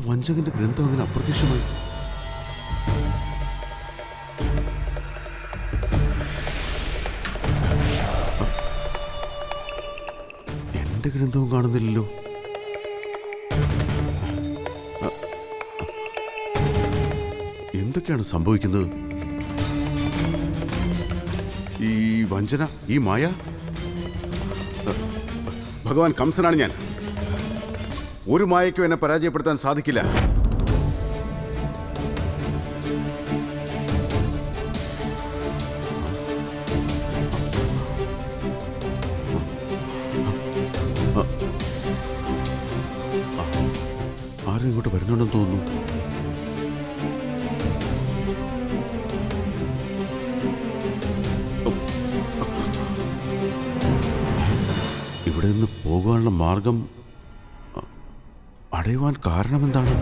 വഞ്ചകന്റെ ഗ്രന്ഥം അങ്ങനെ അപ്രത്യക്ഷമായി? എന്റെ ഗ്രന്ഥവും കാണുന്നില്ലല്ലോ. എന്തൊക്കെയാണ് സംഭവിക്കുന്നത്? ഈ വഞ്ചന, ഈ മായ. ഭഗവാൻ കംസനാണ് ഞാൻ. ഒരു മായയ്ക്കും എന്നെ പരാജയപ്പെടുത്താൻ സാധിക്കില്ല. ആരും ഇങ്ങോട്ട് വരുന്നുണ്ടെന്ന് തോന്നുന്നു. ഇവിടെ നിന്ന് പോകാനുള്ള മാർഗം അടയുവാൻ കാരണമെന്താണ്?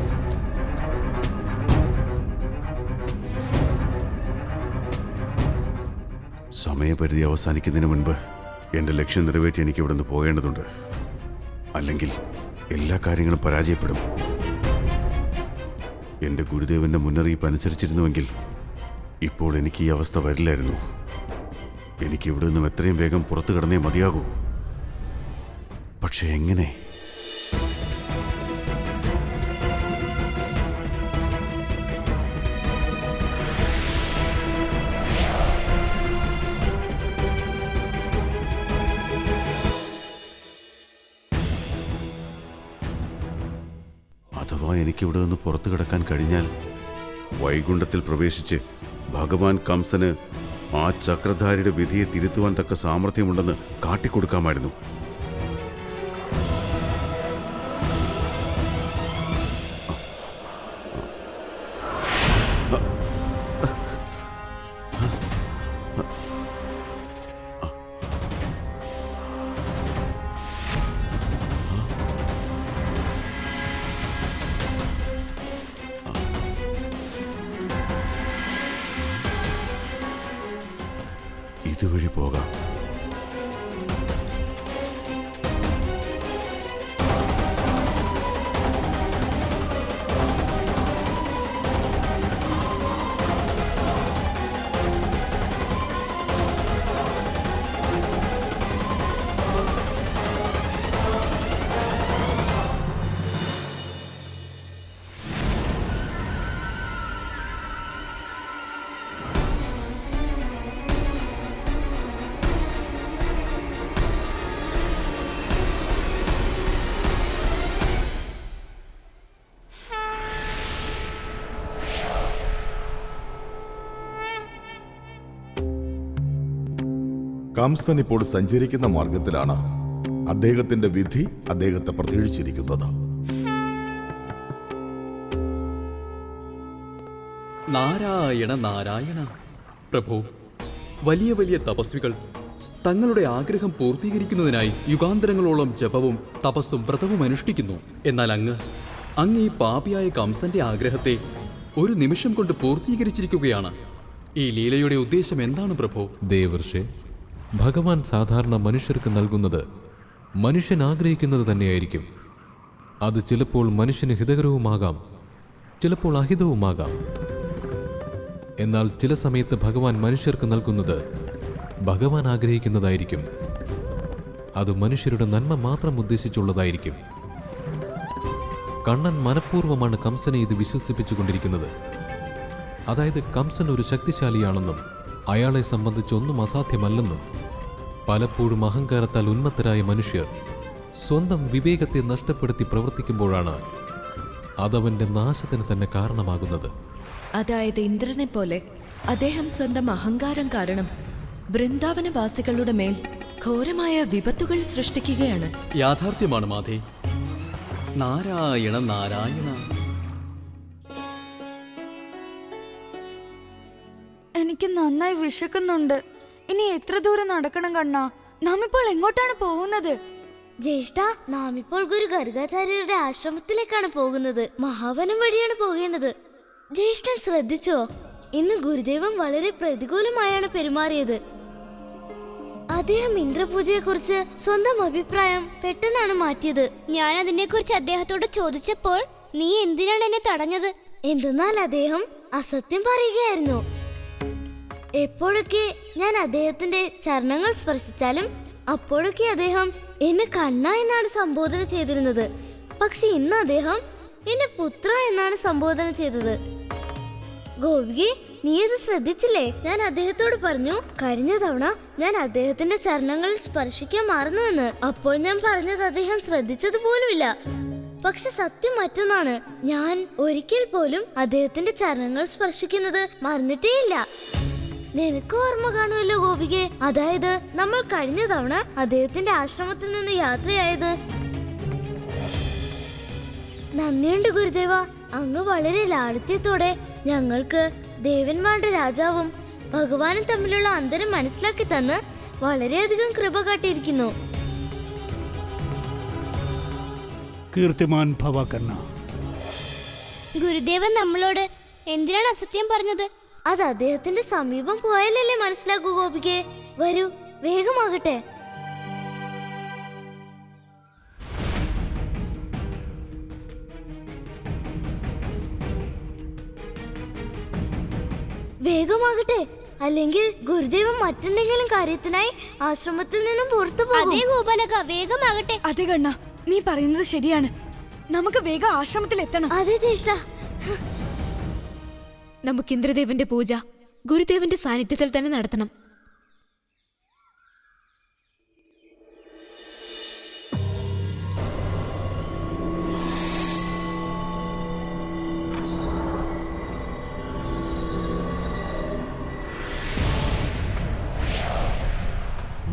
സമയപരിധി അവസാനിക്കുന്നതിന് മുൻപ് എൻ്റെ ലക്ഷ്യം നിറവേറ്റി എനിക്ക് ഇവിടെ നിന്ന് പോകേണ്ടതുണ്ട്. അല്ലെങ്കിൽ എല്ലാ കാര്യങ്ങളും പരാജയപ്പെടും. എൻ്റെ ഗുരുദേവന്റെ മുന്നറിയിപ്പ് അനുസരിച്ചിരുന്നുവെങ്കിൽ ഇപ്പോൾ എനിക്ക് ഈ അവസ്ഥ വരില്ലായിരുന്നു. എനിക്ക് ഇവിടെ നിന്നും എത്രയും വേഗം പുറത്തു കടന്നേ മതിയാകൂ. പക്ഷെ എങ്ങനെ? അഥവാ എനിക്കിവിടെ നിന്ന് പുറത്തു കിടക്കാൻ കഴിഞ്ഞാൽ വൈകുണ്ഠത്തിൽ പ്രവേശിച്ച് ഭഗവാൻ കംസന് ആ ചക്രധാരിയുടെ വിധിയെ തിരുത്തുവാൻ തക്ക സാമർഥ്യമുണ്ടെന്ന് കാട്ടിക്കൊടുക്കാമായിരുന്നു. ഇതുവഴി പോകാം. കംസൻ ഇപ്പോൾ സഞ്ചരിക്കുന്ന മാർഗത്തിലാണ്. അദ്ദേഹത്തിന്റെ വിധി അദ്ദേഹത്തെ പ്രതീക്ഷിച്ചിരിക്കുന്നത്. നാരായണ നാരായണ. പ്രഭു, വലിയ വലിയ തപസ്വികൾ തങ്ങളുടെ ആഗ്രഹം പൂർത്തീകരിക്കുന്നതിനായി യുഗാന്തരങ്ങളോളം ജപവും തപസ്സും വ്രതവും അനുഷ്ഠിക്കുന്നു. എന്നാൽ അങ്ങ് ഈ പാപിയായ കംസന്റെ ആഗ്രഹത്തെ ഒരു നിമിഷം കൊണ്ട് പൂർത്തീകരിച്ചിരിക്കുകയാണ്. ഈ ലീലയുടെ ഉദ്ദേശം എന്താണ് പ്രഭു? ദേവർഷേ, ഭഗവാൻ സാധാരണ മനുഷ്യർക്ക് നൽകുന്നത് മനുഷ്യൻ ആഗ്രഹിക്കുന്നത് തന്നെയായിരിക്കും. അത് ചിലപ്പോൾ മനുഷ്യന് ഹിതകരവുമാകാം, ചിലപ്പോൾ അഹിതവുമാകാം. എന്നാൽ ചില സമയത്ത് ഭഗവാൻ മനുഷ്യർക്ക് നൽകുന്നത് ഭഗവാൻ ആഗ്രഹിക്കുന്നതായിരിക്കും. അത് മനുഷ്യരുടെ നന്മ മാത്രം ഉദ്ദേശിച്ചുള്ളതായിരിക്കും. കണ്ണൻ മനഃപൂർവ്വമാണ് കംസനെ ഇത് വിശ്വസിപ്പിച്ചുകൊണ്ടിരിക്കുന്നത്. അതായത് കംസൻ ഒരു ശക്തിശാലിയാണെന്നും അയാളെ സംബന്ധിച്ചൊന്നും അസാധ്യമല്ലെന്നും. പലപ്പോഴും അഹങ്കാരത്താൽ ഉന്മത്തരായ മനുഷ്യർ സ്വന്തം വിവേകത്തെ നഷ്ടപ്പെടുത്തി പ്രവർത്തിക്കുമ്പോഴാണ് അതവന്റെ നാശത്തിന് തന്നെ കാരണമാകുന്നത്. അതായത് ഇന്ദ്രനെ പോലെ അദ്ദേഹം സ്വന്തം അഹങ്കാരം കാരണം വൃന്ദാവനവാസികളുടെ മേൽ ഘോരമായ വിപത്തുകൾ സൃഷ്ടിക്കുകയാണ്. യാഥാർത്ഥ്യമാണ് മാധേ. നാരായണ നാരായണ. എനിക്ക് നന്നായി വിശക്കുന്നുണ്ട്. ഇനി എത്ര ദൂരം നടക്കണം കണ്ണാ? നാം ഇപ്പോൾ എങ്ങോട്ടാണ് പോകുന്നത്? ജ്യേഷ്ഠ, നാം ഇപ്പോൾ ഗുരു ഗർഗാചാര്യരുടെ ആശ്രമത്തിലേക്കാണ് പോകുന്നത്. മഹാവനം വഴിയാണ് പോകേണ്ടത്. ജ്യേഷ്ഠൻ ശ്രദ്ധിച്ചോ? ഇന്ന് ഗുരുദേവൻ വളരെ പ്രതികൂലമായാണ് പെരുമാറിയത്. അദ്ദേഹം ഇന്ദ്രപൂജയെ കുറിച്ച് സ്വന്തം അഭിപ്രായം പെട്ടെന്നാണ് മാറ്റിയത്. ഞാൻ അതിനെ കുറിച്ച് അദ്ദേഹത്തോട് ചോദിച്ചപ്പോൾ നീ എന്തിനാണ് എന്നെ തടഞ്ഞത്? എന്തെന്നാൽ അദ്ദേഹം അസത്യം പറയുകയായിരുന്നു. എപ്പോഴൊക്കെ ഞാൻ അദ്ദേഹത്തിന്റെ ചരണങ്ങൾ സ്പർശിച്ചാലും അപ്പോഴൊക്കെ അദ്ദേഹം എന്നെ കണ്ണ എന്നാണ് സംബോധന ചെയ്തിരുന്നത്. പക്ഷെ ഇന്ന് അദ്ദേഹം എന്നെ പുത്ര എന്നാണ് സംബോധന ചെയ്തത്. ഗോപികെ, നീ ഇത് ശ്രദ്ധിച്ചില്ലേ? ഞാൻ അദ്ദേഹത്തോട് പറഞ്ഞു, കഴിഞ്ഞ തവണ ഞാൻ അദ്ദേഹത്തിന്റെ ചരണങ്ങളിൽ സ്പർശിക്കാൻ മറന്നുവെന്ന്. അപ്പോൾ ഞാൻ പറഞ്ഞത് അദ്ദേഹം ശ്രദ്ധിച്ചത് പോലുമില്ല. പക്ഷെ സത്യം മറ്റൊന്നാണ്, ഞാൻ ഒരിക്കൽ പോലും അദ്ദേഹത്തിന്റെ ചരണങ്ങൾ സ്പർശിക്കുന്നത് മറന്നിട്ടേയില്ല. നിനക്ക് ഓർമ്മ കാണുമല്ലോ ഗോപികെ, അതായത് നമ്മൾ കഴിഞ്ഞ തവണ അദ്ദേഹത്തിന്റെ ആശ്രമത്തിൽ നിന്ന് യാത്രയായത്. നന്ദിയുണ്ട് ഗുരുദേവ, അങ്ങ് വളരെ ലാളിത്യത്തോടെ ഞങ്ങൾക്ക് ദേവന്മാരുടെ രാജാവും ഭഗവാനും തമ്മിലുള്ള അന്തരം മനസ്സിലാക്കി തന്ന് വളരെയധികം കൃപ കാട്ടിയിരിക്കുന്നു. കീർത്തിമാൻ ഭവ കണ്ണ. ഗുരുദേവൻ നമ്മളോട് എന്തിനാണ് അസത്യം പറഞ്ഞത്? അത് അദ്ദേഹത്തിന്റെ സമീപം പോയാലല്ലേ മനസ്സിലാക്കൂ ഗോപികെ. വരൂ, വേഗമാകട്ടെ. വേഗമാകട്ടെ, അല്ലെങ്കിൽ ഗുരുദേവൻ മറ്റെന്തെങ്കിലും കാര്യത്തിനായി ആശ്രമത്തിൽ നിന്നും പുറത്തു പോകും. അതേ ഗോപാലക, വേഗമാകട്ടെ. അതെ കണ്ണ, നീ പറയുന്നത് ശരിയാണ്. നമുക്ക് വേഗം ആശ്രമത്തിൽ എത്തണം. അതെ ജ്യേഷ്ഠ. നമുക്ക് ഇന്ദ്രദേവന്റെ പൂജ ഗുരുദേവന്റെ സാന്നിധ്യത്തിൽ തന്നെ നടത്തണം.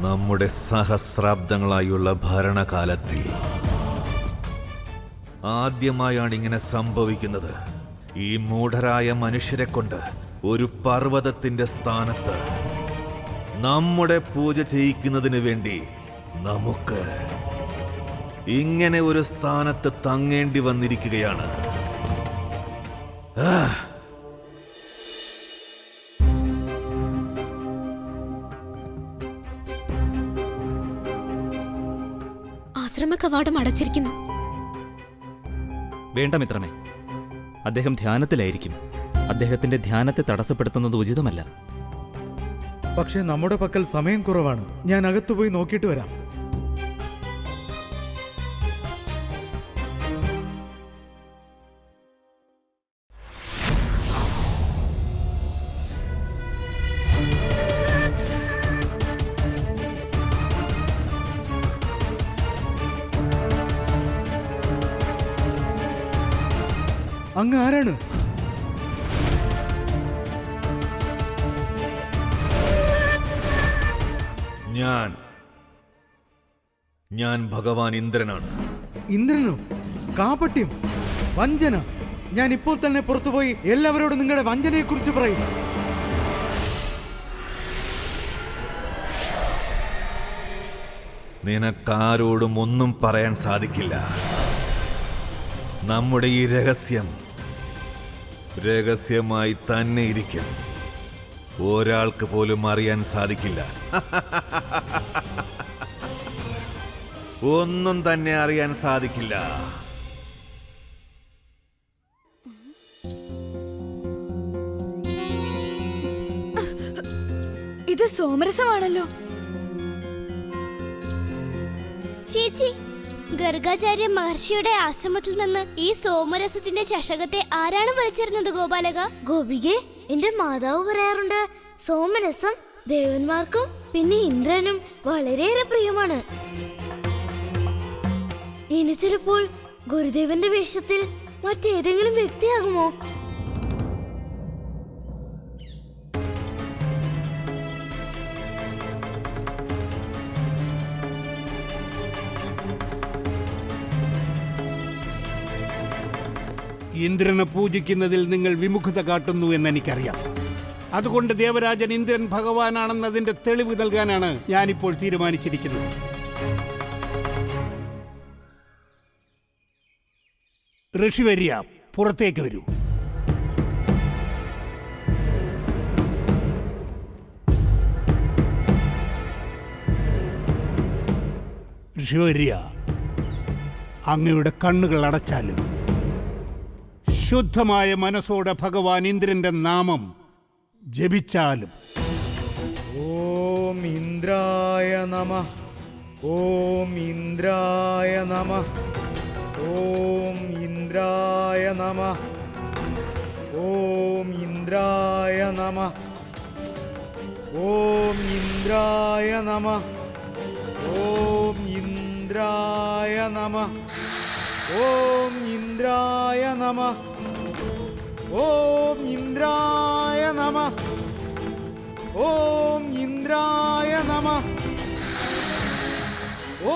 നമ്മുടെ സഹസ്രാബ്ദങ്ങളായുള്ള ഭരണകാലത്തിൽ ആദ്യമായാണ് ഇങ്ങനെ സംഭവിക്കുന്നത്. ഈ മൂഢരായ മനുഷ്യരെ കൊണ്ട് ഒരു പർവ്വതത്തിന്റെ സ്ഥാനത്ത് നമ്മുടെ പൂജ ചെയ്യിക്കുന്നതിന് വേണ്ടി നമുക്ക് ഇങ്ങനെ ഒരു സ്ഥാനത്ത് തങ്ങേണ്ടി വന്നിരിക്കുകയാണ്. ആശ്രമ കവാടം അടച്ചിരിക്കുന്നു. വേണ്ട മിത്രമേ, അദ്ദേഹം ധ്യാനത്തിലായിരിക്കും. അദ്ദേഹത്തിന്റെ ധ്യാനത്തെ തടസ്സപ്പെടുത്തുന്നത് ഉചിതമല്ല. പക്ഷേ നമ്മുടെ പക്കൽ സമയം കുറവാണ്. ഞാൻ അകത്തുപോയി നോക്കിയിട്ട് വരാം. അങ്ങ് ആരാണ്? ഞാൻ ഭഗവാൻ ഇന്ദ്രനാണ്. ഇന്ദ്രനോ? കാപട്യം, വഞ്ചന! ഞാൻ ഇപ്പോൾ തന്നെ പുറത്തുപോയി എല്ലാവരോടും നിങ്ങളുടെ വഞ്ചനയെ കുറിച്ച് പറയും. നിനക്കാരോടും ഒന്നും പറയാൻ സാധിക്കില്ല. നമ്മുടെ ഈ രഹസ്യം രഹസ്യമായി തന്നെ ഇരിക്കും. ഒരാൾക്ക് പോലും അറിയാൻ സാധിക്കില്ല. ഒന്നും തന്നെ അറിയാൻ സാധിക്കില്ല. ഇത് സോമരസമാണല്ലോ. ചേച്ചി, ഗർഗാചാര്യ മഹർഷിയുടെ ആശ്രമത്തിൽ നിന്ന് ഈ സോമരസത്തിന്റെ ചഷകത്തെ ആരാണ് വലിച്ചെറിഞ്ഞത് ഗോപാലക? ഗോപികെ, എന്റെ മാതാവ് പറയാറുണ്ട്, സോമരസം ദേവന്മാർക്കും പിന്നെ ഇന്ദ്രനും വളരെയേറെ പ്രിയമാണ്. ഇനി ചിലപ്പോൾ ഗുരുദേവന്റെ വേഷത്തിൽ മറ്റേതെങ്കിലും വ്യക്തിയാകുമോ? ഇന്ദ്രനെ പൂജിക്കുന്നതിൽ നിങ്ങൾ വിമുഖത കാട്ടുന്നു എന്ന് എനിക്കറിയാം. അതുകൊണ്ട് ദേവരാജൻ ഇന്ദ്രൻ ഭഗവാനാണെന്നതിന്റെ തെളിവ് നൽകാനാണ് ഞാനിപ്പോൾ തീരുമാനിച്ചിരിക്കുന്നത്. ഋഷിവര്യ, പുറത്തേക്ക് വരൂ. ഋഷിവര്യ, അങ്ങയുടെ കണ്ണുകൾ അടച്ചാലും ശുദ്ധമായ മനസ്സോടെ ഭഗവാൻ ഇന്ദ്രന്റെ നാമം ജപിച്ചാലും. ഓം ഇന്ദ്രായ നമഃ. ഓം ഇന്ദ്രായ നമഃ. ഓം ഇന്ദ്രായ നമഃ. ഓം ഇന്ദ്രായ നമഃ. ഓം ഇന്ദ്രായ നമഃ. ഓം ഇന്ദ്രായ നമഃ. ഓം ഇന്ദ്രായ നമഃ. ഓം ഇന്ദ്രായ നമഃ. ഓം ഇന്ദ്രായ നമഃ.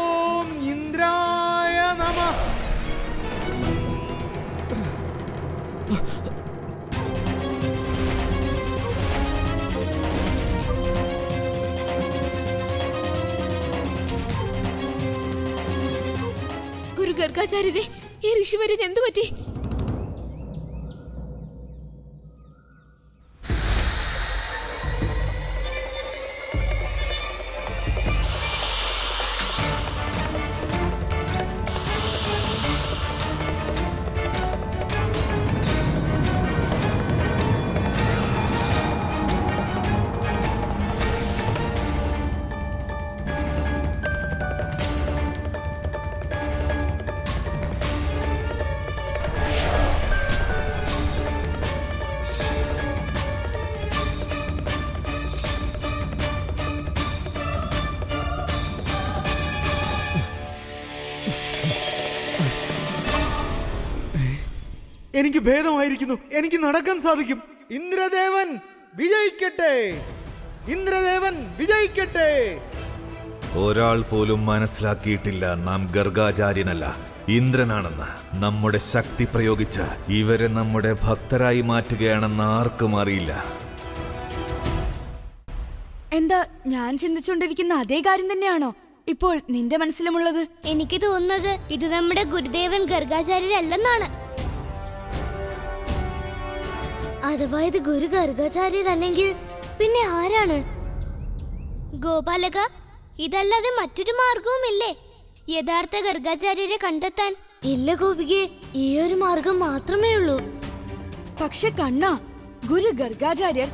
ഓം ഇന്ദ്രായ നമഃ. ഗുരു ഗർഗാചാര്യരെ, ഈ ഋഷിവര്യൻ എന്തു പറ്റി? എനിക്ക് ഭേദമായിരിക്കുന്നു. എനിക്ക് നടക്കാൻ സാധിക്കും. ഇന്ദ്രദേവൻ വിജയിക്കട്ടെ. ഇന്ദ്രദേവൻ വിജയിക്കട്ടെ. ഒരാൾ പോലും മനസ്സിലാക്കിയിട്ടില്ല നാം ഗർഗാചാര്യനല്ല, ഇന്ദ്രനാണെന്ന്. നമ്മുടെ ശക്തി പ്രയോഗിച്ച് ഇവരെ നമ്മുടെ ഭക്തരായി മാറ്റുകയാണെന്ന് ആർക്കും അറിയില്ല. എന്താ ഞാൻ ചിന്തിച്ചുകൊണ്ടിരിക്കുന്ന അതേ കാര്യം തന്നെയാണോ ഇപ്പോൾ നിന്റെ മനസ്സിലുമുള്ളത്? എനിക്ക് തോന്നുന്നത് ഇത് നമ്മുടെ ഗുരുദേവൻ ഗർഗാചാര്യരല്ലെന്നാണ്. അഥവാ ഇത് ഗുരു ഗർഗാചാര്യരല്ലെങ്കിൽ പിന്നെ ആരാണ്? ഗോപാലക, ഇതല്ലാതെ മറ്റൊരു മാർഗവുമില്ലേ യഥാർത്ഥ ഗർഗാചാര്യരെ കണ്ടെത്താൻ? ഇല്ല ഗോപികെ, ഈ ഒരു മാർഗം മാത്രമേ ഉള്ളൂ. പക്ഷെ കണ്ണാ, ഗുരു ഗർഗാചാര്യർ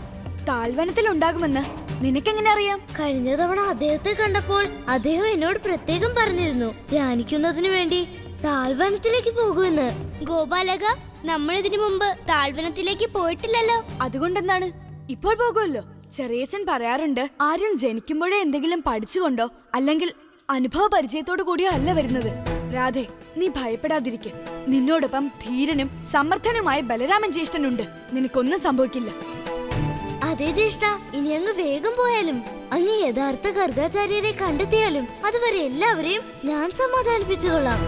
താഴ്വനത്തിൽ ഉണ്ടാകുമെന്ന് നിനക്കെങ്ങനെ അറിയാം? കഴിഞ്ഞ തവണ അദ്ദേഹത്തെ കണ്ടപ്പോൾ അദ്ദേഹം എന്നോട് പ്രത്യേകം പറഞ്ഞിരുന്നു ധ്യാനിക്കുന്നതിനു വേണ്ടി താഴ്വനത്തിലേക്ക് പോകുമെന്ന്. ഗോപാലക, നമ്മൾ ഇതിനു മുമ്പ് താഴ്വനത്തിലേക്ക് പോയിട്ടില്ലല്ലോ. അതുകൊണ്ടെന്താണ്, ഇപ്പോൾ പോകുമല്ലോ. ചെറിയച്ഛൻ പറയാറുണ്ട്, ആരും ജനിക്കുമ്പോഴേ എന്തെങ്കിലും പഠിച്ചുകൊണ്ടോ അല്ലെങ്കിൽ അനുഭവ പരിചയത്തോടു കൂടിയോ അല്ല വരുന്നത്. രാധേ, നീ ഭയപ്പെടാതിരിക്കെ. നിന്നോടൊപ്പം ധീരനും സമർത്ഥനുമായ ബലരാമൻ ജ്യേഷ്ഠനുണ്ട്. നിനക്കൊന്നും സംഭവിക്കില്ല. അതേ ജ്യേഷ്ഠ, ഇനി അങ്ങ് വേഗം പോയാലും അങ്ങ് യഥാർത്ഥ ഗർഗാചാര്യരെ കണ്ടെത്തിയാലും അതുവരെ എല്ലാവരെയും ഞാൻ സമാധാനിപ്പിച്ചുകൊള്ളാം.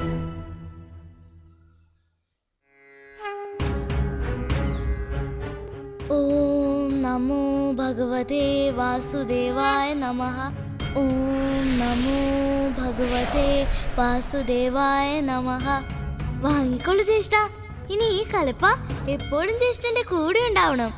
ഓം നമോ ഭഗവതേ വാസുദേവായ നമഃ. ഓം നമോ ഭഗവതേ വാസുദേവായ നമഃ. വാങ്ങിക്കൊള്ളു ജ്യേഷ്ഠ. ഇനി ഈ കലപ്പ എപ്പോഴും ജ്യേഷ്ഠന്റെ കൂടെ ഉണ്ടാവണം.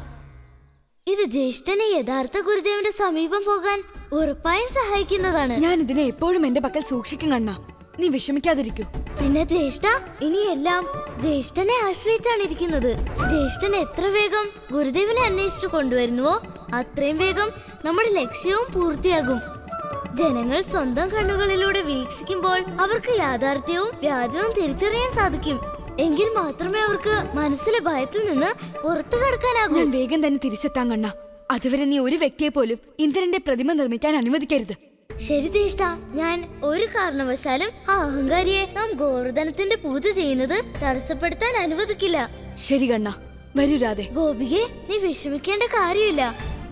ഇത് ജ്യേഷ്ഠനെ യഥാർത്ഥ ഗുരുദേവന്റെ സമീപം പോകാൻ ഉറപ്പായും സഹായിക്കുന്നതാണ്. ഞാൻ ഇതിനെ എപ്പോഴും എന്റെ പക്കൽ സൂക്ഷിക്കും കണ്ണാ. നീ വിഷമിക്കാതിരിക്കൂ. പിന്നെ ജ്യേഷ്ഠ, ഇനിയെല്ലാം ജ്യേഷ്ഠനെ ആശ്രയിച്ചാണ് ഇരിക്കുന്നത്. ജ്യേഷ്ഠൻ എത്ര വേഗം ഗുരുദേവനെ അന്വേഷിച്ചു കൊണ്ടുവരുന്നുവോ അത്രയും വേഗം നമ്മുടെ ലക്ഷ്യവും പൂർത്തിയാകും. ജനങ്ങൾ സ്വന്തം കണ്ണുകളിലൂടെ വീക്ഷിക്കുമ്പോൾ അവർക്ക് യാഥാർത്ഥ്യവും വ്യാജവും തിരിച്ചറിയാൻ സാധിക്കും. എങ്കിൽ മാത്രമേ അവർക്ക് മനസ്സിലെ ഭയത്തിൽ നിന്ന് പുറത്തു കടക്കാനാകൂ. ഞാൻ വേഗം തന്നെ തിരിച്ചെത്താൻ കണ്ണാ. അതുവരെ നീ ഒരു വ്യക്തിയെ പോലും ഇന്ദ്രന്റെ പ്രതിമ നിർമ്മിക്കാൻ അനുവദിക്കരുത്. ശരി ജ്യേഷ്ഠ, ഞാൻ ഒരു കാരണവശാലും ആ അഹങ്കാരിയെ നാം ഗോവർദ്ധനത്തിന്റെ പൂജ ചെയ്യുന്നത് തടസ്സപ്പെടുത്താൻ അനുവദിക്കില്ല. ശരി കണ്ണാ, വരൂ രാധേ. ഗോപികെ, നീ വിഷമിക്കേണ്ട കാര്യമില്ല.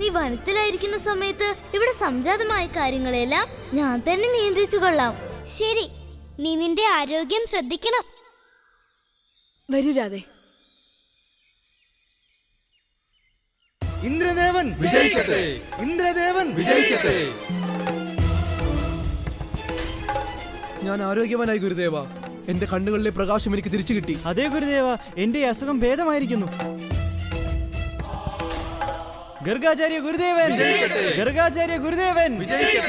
നീ വനത്തിലായിരിക്കുന്ന സമയത്ത് ഇവിടെ സംജാതമായ കാര്യങ്ങളെല്ലാം ഞാൻ തന്നെ നിയന്ത്രിച്ചു കൊള്ളാം. ശരി, നീ നിന്റെ ആരോഗ്യം ശ്രദ്ധിക്കണം. വരൂ രാധേ. ഇന്ദ്രദേവൻ വിജയിക്കട്ടെ. ഇന്ദ്രദേവൻ വിജയിക്കട്ടെ. ഞാൻ ആരോഗ്യവാനായി ഗുരുദേവ. എന്റെ കണ്ണുകളിലെ പ്രകാശം എനിക്ക് തിരിച്ചു കിട്ടി. അതേ ഗുരുദേവ, എന്റെ അസുഖം ഭേദമായിരിക്കുന്നു. ഗർഗാചാര്യ ഗുരുദേവൻ, ഗർഗാചാര്യ ഗുരുദേവൻ.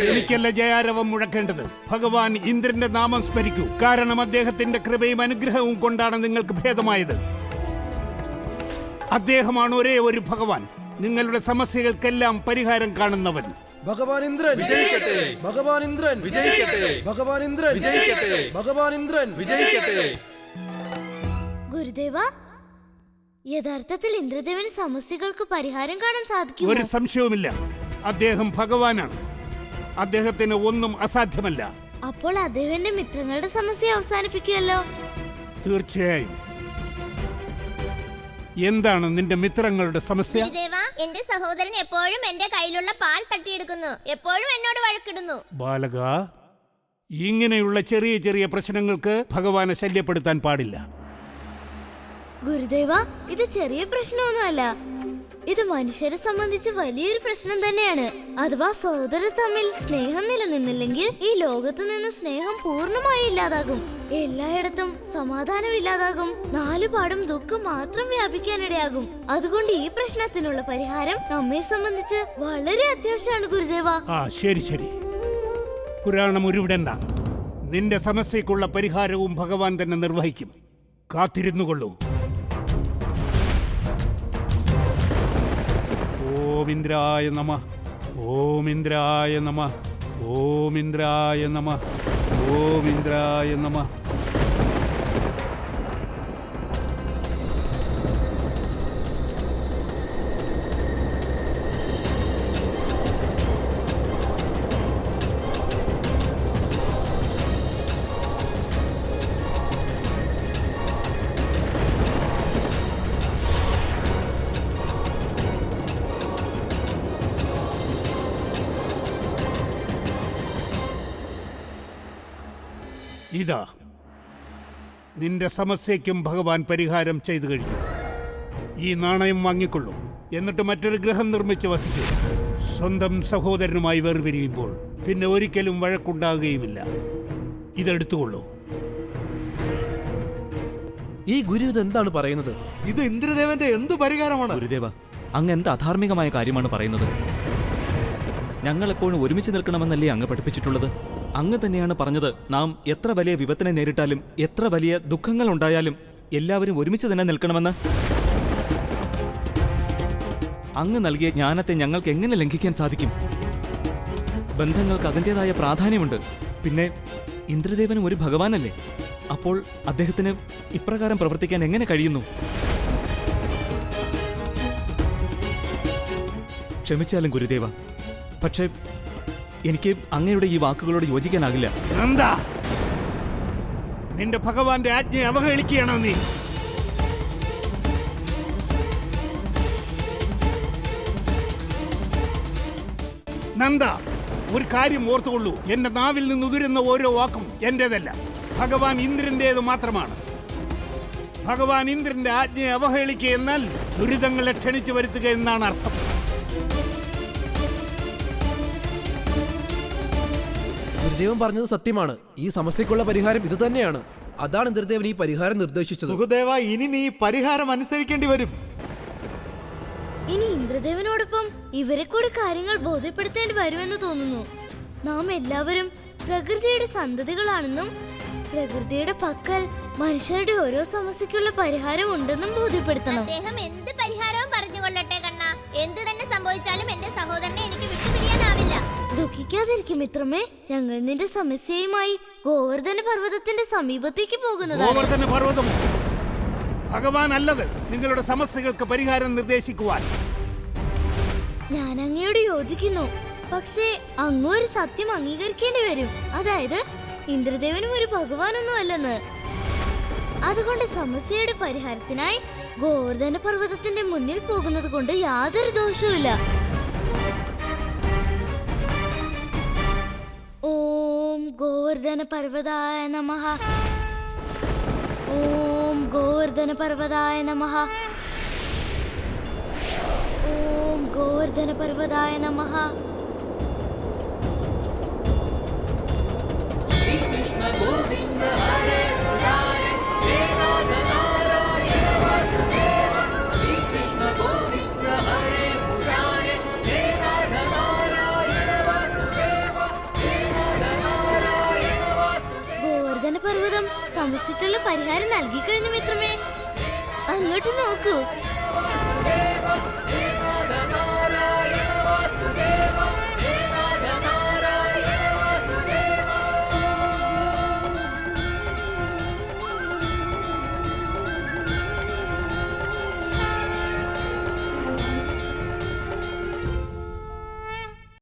എനിക്കല്ല ജയാരവം മുഴക്കേണ്ടത്. ഭഗവാൻ ഇന്ദ്രന്റെ നാമം സ്മരിക്കൂ. കാരണം അദ്ദേഹത്തിന്റെ കൃപയും അനുഗ്രഹവും കൊണ്ടാണ് നിങ്ങൾക്ക് ഭേദമായത്. അദ്ദേഹമാണ് ഒരേ ഒരു ഭഗവാൻ, നിങ്ങളുടെ സമസ്യകൾക്കെല്ലാം പരിഹാരം കാണുന്നവൻ. ഭഗവാൻ ഇന്ദ്രൻ വിജയിക്കട്ടെ! ഭഗവാൻ ഇന്ദ്രൻ വിജയിക്കട്ടെ! ഭഗവാൻ ഇന്ദ്രൻ വിജയിക്കട്ടെ! ഭഗവാൻ ഇന്ദ്രൻ വിജയിക്കട്ടെ! ഗുരുദേവ, യഥാർത്ഥത്തിൽ ഇന്ദ്രദേവന് സമസ്യകൾക്ക് പരിഹാരം കാണാൻ സാധിക്കും. ഒരു സംശയവുമില്ല, അദ്ദേഹം ഭഗവാനാണ്. അദ്ദേഹത്തിന് ഒന്നും അസാധ്യമല്ല. അപ്പോൾ അദ്ദേഹത്തിന്റെ മിത്രങ്ങളുടെ സമസ്യ അവസാനിപ്പിക്കുമല്ലോ. തീർച്ചയായും. എന്താണ് നിന്റെ മിത്രങ്ങളുടെ സമസ്യ? എന്റെ സഹോദരൻ എപ്പോഴും എന്റെ കയ്യിലുള്ള പാൽ തട്ടിയെടുക്കുന്നു, എപ്പോഴും എന്നോട് വഴക്കിടുന്നു. ബാലക, ഇങ്ങനെയുള്ള ചെറിയ ചെറിയ പ്രശ്നങ്ങൾക്ക് ഭഗവാനെ ശല്യപ്പെടുത്താൻ പാടില്ല. ഗുരുദേവ, ഇത് ചെറിയ പ്രശ്നമൊന്നുമല്ല. ഇത് മനുഷ്യരെ സംബന്ധിച്ച് വലിയൊരു പ്രശ്നം തന്നെയാണ്. അഥവാ സഹോദരർ തമ്മിൽ സ്നേഹം നിലനിന്നില്ലെങ്കിൽ ഈ ലോകത്ത് നിന്ന് സ്നേഹം പൂർണ്ണമായി ഇല്ലാതാകും. എല്ലായിടത്തും സമാധാനം ഇല്ലാതാകും. നാലുപാടും ദുഃഖം മാത്രം വ്യാപിക്കാനിടയാകും. അതുകൊണ്ട് ഈ പ്രശ്നത്തിനുള്ള പരിഹാരം നമ്മെ സംബന്ധിച്ച് വളരെ അത്യാവശ്യമാണ് ഗുരുദേവ. ശരി ശരി, പുരാണം ഉരുവിടണ്ട. നിന്റെ സമസ്യക്കുള്ള പരിഹാരവും ഭഗവാൻ തന്നെ നിർവഹിക്കും. കാത്തിരുന്നുകൊള്ളൂ. ഓം ഇന്ദ്രായ നമഃ, ഓം ഇന്ദ്രായ നമഃ, ഓം ഇന്ദ്രായ നമഃ, ഓം ഇന്ദ്രായ നമഃ. ഇതാ, നിന്റെ സമസ്യയ്ക്കും ഭഗവാൻ പരിഹാരം ചെയ്തു കഴിഞ്ഞു. ഈ നാണയം വാങ്ങിക്കൊള്ളൂ. എന്നിട്ട് മറ്റൊരു ഗ്രഹം നിർമ്മിച്ച് വസിക്കൂ. സ്വന്തം സഹോദരനുമായി വേർപിരിയുമ്പോൾ പിന്നെ ഒരിക്കലും വഴക്കുണ്ടാകുകയുമില്ല. ഇതെടുത്തുകൊള്ളൂ. ഈ ഗുരു ഇതെന്താണ് പറയുന്നത്? ഇത് ഇന്ദ്രദേവന്റെ എന്തു പരിഹാരമാണ്? ഗുരുദേവ, അങ്ങ് എന്ത് അധാർമികമായ കാര്യമാണ് പറയുന്നത്? ഞങ്ങൾ എപ്പോഴും ഒരുമിച്ച് നിൽക്കണമെന്നല്ലേ അങ്ങ് പഠിപ്പിച്ചിട്ടുള്ളത്? അങ്ങ് തന്നെയാണ് പറഞ്ഞത്, നാം എത്ര വലിയ വിപത്തിനെ നേരിട്ടാലും എത്ര വലിയ ദുഃഖങ്ങൾ ഉണ്ടായാലും എല്ലാവരും ഒരുമിച്ച് തന്നെ നിൽക്കണമെന്ന്. അങ്ങ് നൽകിയ ജ്ഞാനത്തെ ഞങ്ങൾക്ക് എങ്ങനെ ലംഘിക്കാൻ സാധിക്കും? ബന്ധങ്ങൾക്ക് അതിൻ്റെതായ പ്രാധാന്യമുണ്ട്. പിന്നെ ഇന്ദ്രദേവനും ഒരു ഭഗവാനല്ലേ? അപ്പോൾ അദ്ദേഹത്തിന് ഇപ്രകാരം പ്രവർത്തിക്കാൻ എങ്ങനെ കഴിയുന്നു? ക്ഷമിച്ചാലും ഗുരുദേവ, പക്ഷേ എനിക്ക് അങ്ങയുടെ ഈ വാക്കുകളോട് യോജിക്കാനാകില്ല. നന്ദ, നിന്റെ ഭഗവാന്റെ ആജ്ഞയെ അവഹേളിക്കുകയാണോ നീ? നന്ദ, ഒരു കാര്യം ഓർത്തുകൊള്ളൂ. എന്റെ നാവിൽ നിന്ന് ഉതിരുന്ന ഓരോ വാക്കും എന്റേതല്ല, ഭഗവാൻ ഇന്ദ്രന്റേത് മാത്രമാണ്. ഭഗവാൻ ഇന്ദ്രന്റെ ആജ്ഞയെ അവഹേളിക്കുക എന്നാൽ ദുരിതങ്ങളെ ക്ഷണിച്ചു വരുത്തുക എന്നാണ് അർത്ഥം. ഗുരുദേവൻ പറഞ്ഞത് സത്യമാണ്. ഈ സമസ്യക്കുള്ള പരിഹാരം ഇത് തന്നെയാണ്. അതാണ് ഇന്ദ്രദേവൻ ഈ പരിഹാരം നിർദ്ദേശിച്ചത്. സുഖദേവ, ഇനി നീ പരിഹാരം അനുസരിക്കേണ്ടി വരും. ഇനി ഇന്ദ്രദേവനോടൊപ്പം ഇവരെ കൂടി കാര്യങ്ങൾ ബോധ്യപ്പെടുത്തേണ്ടി വരുമെന്ന് തോന്നുന്നു. നാം എല്ലാവരും പ്രകൃതിയുടെ സന്തതികളാണെന്നും പ്രകൃതിയുടെ പക്കൽ മനുഷ്യരുടെ ഓരോ സമസ്യക്കുള്ള പരിഹാരം ഉണ്ടെന്നും ബോധ്യപ്പെടുത്തണം. അദ്ദേഹം എന്ത് പരിഹാരവും പറഞ്ഞുകൊള്ളട്ടെ കണ്ണ. എന്ത് തന്നെ സംഭവിച്ചാലും എന്റെ സഹോദരനെ എനിക്ക് വിട്ടുപിരിയാനാവില്ല. ദുഃഖിക്കാതിരിക്കും മിത്രമേ. ഞങ്ങൾ നിന്റെ സമസ്യയുമായി ഗോവർദ്ധന പർവ്വതത്തിന്റെ സമീപത്തേക്ക് പോകുന്നതാണ്. ഗോവർദ്ധന പർവ്വതം ഭഗവാൻ അല്ലത് നിങ്ങളുടെ സമസ്യകൾക്ക് പരിഹാരം നിർദ്ദേശിക്കുവാൻ. ഞാൻ അങ്ങയോട് യോജിക്കുന്നു. പക്ഷേ അങ്ങ് ഒരു സത്യം അംഗീകരിക്കേണ്ടി വരും. അതായത് ഇന്ദ്രദേവനും ഒരു ഭഗവാനൊന്നും അല്ലെന്ന്. അതുകൊണ്ട് സമസ്യയുടെ പരിഹാരത്തിനായി ഗോവർദ്ധന പർവ്വതത്തിന്റെ മുന്നിൽ പോകുന്നത് കൊണ്ട് യാതൊരു ദോഷവുമില്ല. ഓം ഗോവർദ്ധന പർവ്വതായ നമഃ. ഓം ഗോവർദ്ധന പർവ്വതായ നമഃ. ഓം ഗോവർദ്ധന പർവ്വതായ നമഃ. ഗോവർദ്ധന പർവ്വതം സമസ്യക്കുള്ള പരിഹാരം നൽകി കഴിഞ്ഞു മിത്രമേ. അങ്ങോട്ട് നോക്കൂ.